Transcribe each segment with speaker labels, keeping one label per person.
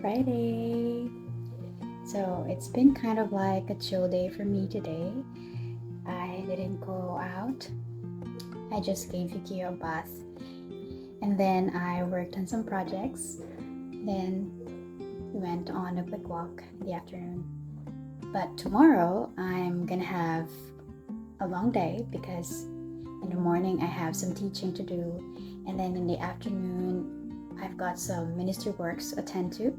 Speaker 1: Friday. So it's been kind of like a chill day for me today. I didn't go out. I just gave Yuki a bath. And then I worked on some projects. Then we went on a quick walk in the afternoon. But tomorrow I'm gonna have a long day because in the morning I have some teaching to do, and then in the afternoon I've got some ministry works to attend to,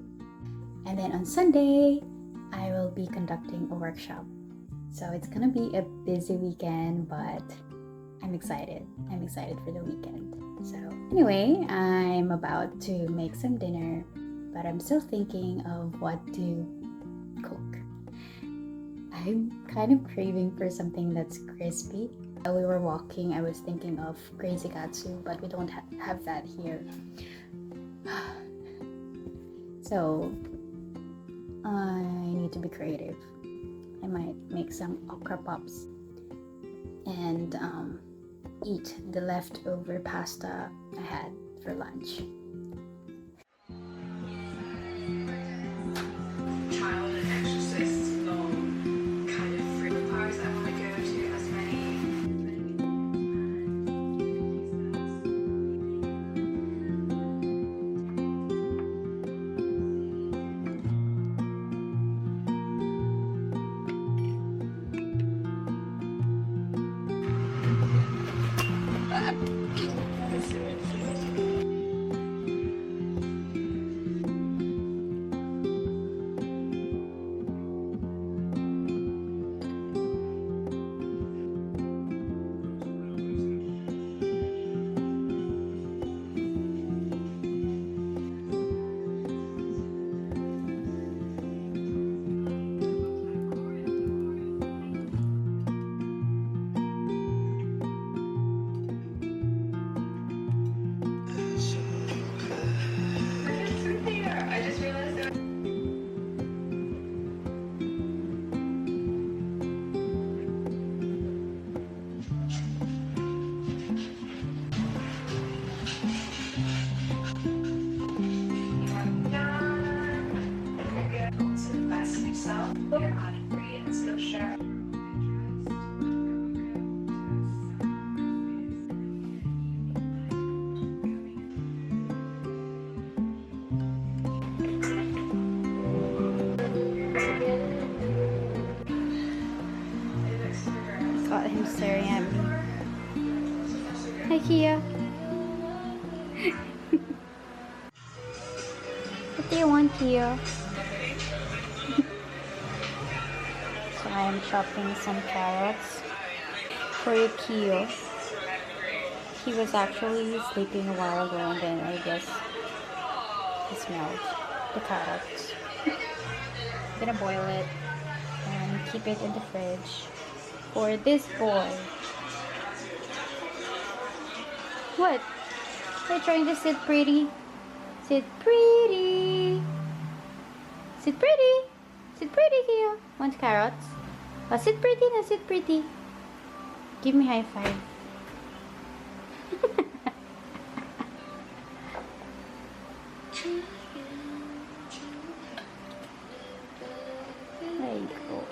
Speaker 1: and then on Sunday I will be conducting a workshop. So it's gonna be a busy weekend, but I'm excited for the weekend. So anyway, I'm about to make some dinner, but I'm still thinking of what to cook. I'm kind of craving for something that's crispy. While we were walking, I was thinking of crazy katsu, but we don't have that here. So I need to be creative. I might make some okra pops and eat the leftover pasta I had for lunch. Got him staring at me. Hi, Kia. What do you want, Kia? So I am chopping some carrots for Yukio. He was actually sleeping a while ago, and then I guess he smelled the carrots. I'm gonna boil it and keep it in the fridge for this boy. What? Are you trying to sit pretty? Sit pretty. Sit pretty. Sit pretty here. Want carrots? Oh, sit pretty na, sit pretty. Give me high five. There you go.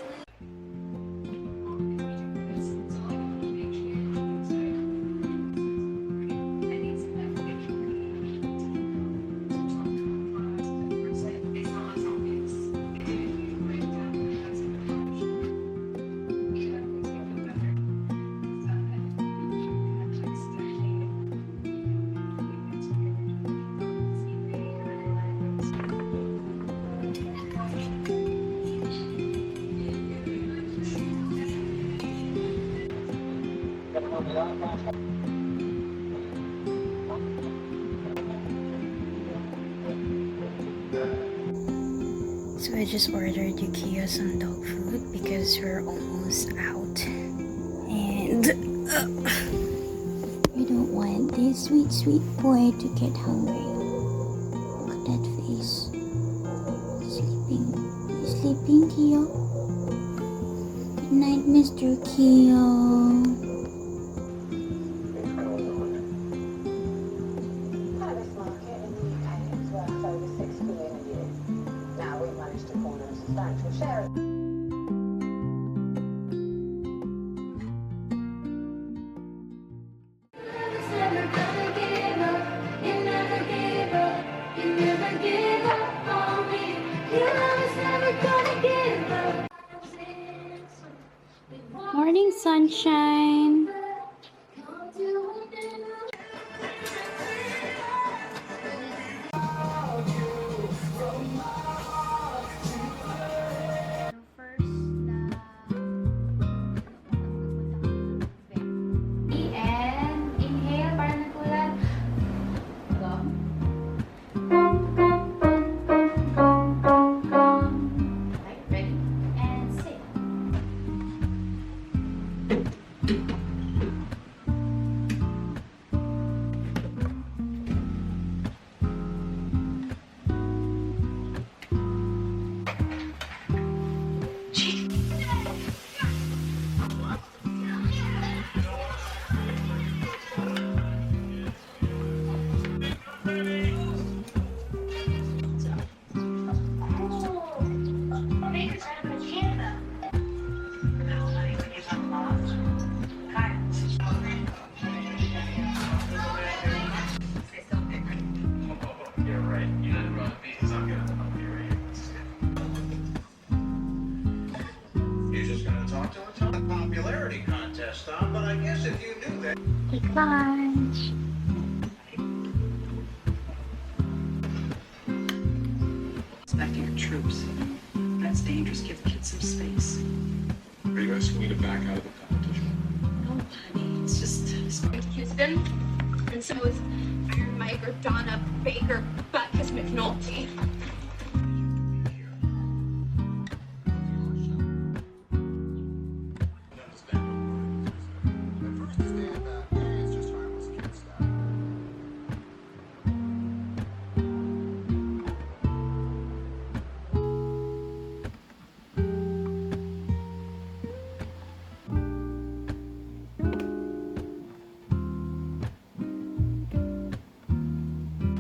Speaker 1: So I just ordered Yukiya some dog food because we're almost out, and we don't want this sweet boy to get hungry. Look at that face. Sleeping. You sleeping, Kiyo? Good night, Mr. Kiyo. Morning, sunshine. And inhale para nagulat. Gum. Okay, ready? And sit.
Speaker 2: Popularity contest, Tom, but I guess if you knew that.
Speaker 1: Take lunch.
Speaker 3: Back to your troops. That's dangerous. Give kids some space.
Speaker 4: Are you guys going to back out of the competition?
Speaker 3: No, honey. It's just.
Speaker 5: Houston, and so is Iron Mike or Donna Baker Butkus McNulty.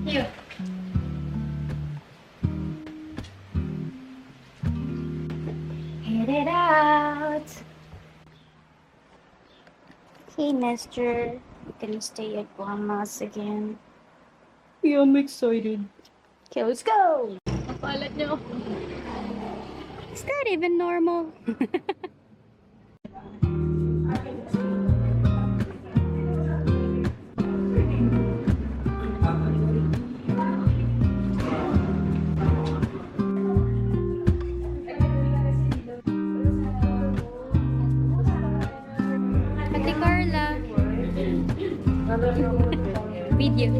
Speaker 1: You. Hit it out. Hey, mister. You can stay at Grandma's again.
Speaker 3: Yeah, I'm excited.
Speaker 1: Okay, let's go.
Speaker 5: Kapalat niyo.
Speaker 1: Is that even normal? Ate Carla. Video.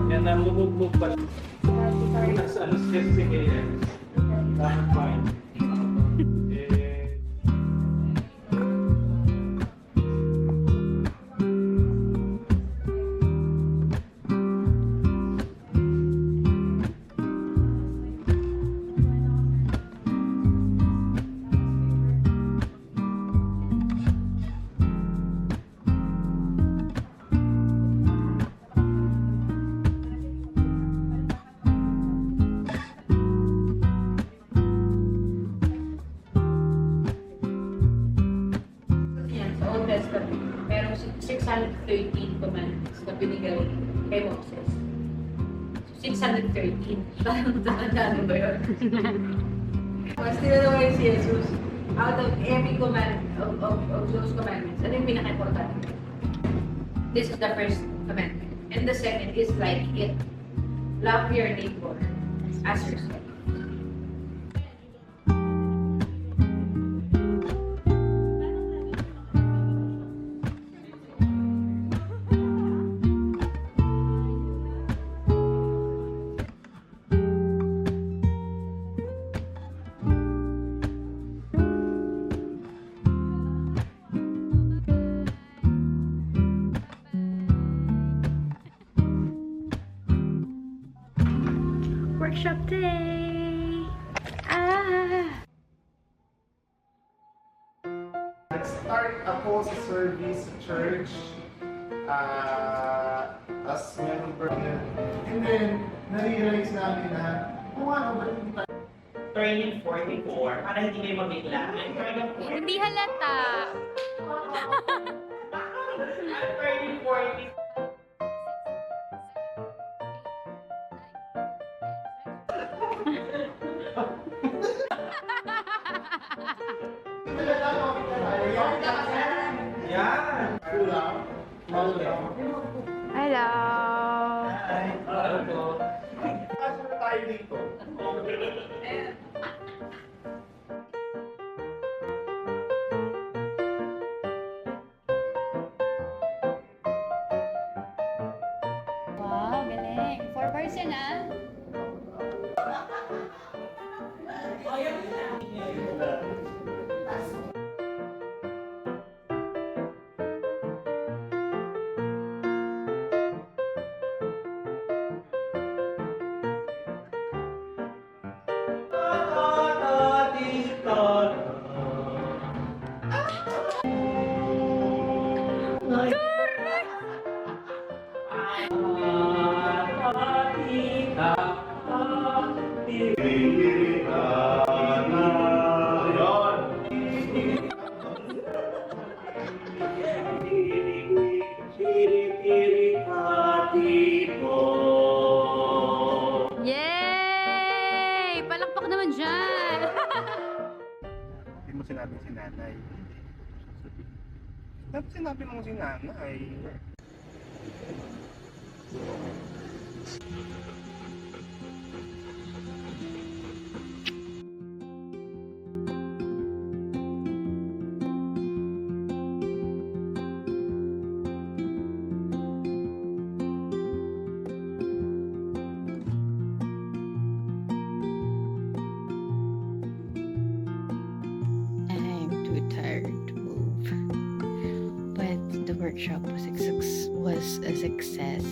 Speaker 6: Yan na bubog pa. Nasa alas kasi kaya. Dapat fine.
Speaker 3: Sa Old Testament, merong 613 commandments na binigay kay Moses. So, 613. Tandaan ba yun? Mas tinanong si Jesus, out of every command of those commandments, ano yung pinaka-importante? This is the first commandment. And the second is like it. Love your neighbor as yourself.
Speaker 1: Workshop day. Ah.
Speaker 7: Let's start a post-service church as member. And then, na-realize namin na kung ano ba yung
Speaker 6: Training 44, para hindi kayo mabigla. I'm training 44.
Speaker 1: Hindi halata.
Speaker 6: I'm training 40. Yan!
Speaker 7: Kulang. Malulang.
Speaker 1: Hello!
Speaker 6: Hello.
Speaker 7: Kaso na tayo dito.
Speaker 1: Wow, galing. 4 bars yan ah. Yay! Palakpak naman dyan!
Speaker 7: Hindi mo sinabi si nanay. Dapat sinabi mo si nanay.
Speaker 1: I'm too tired to move. But the workshop was a success.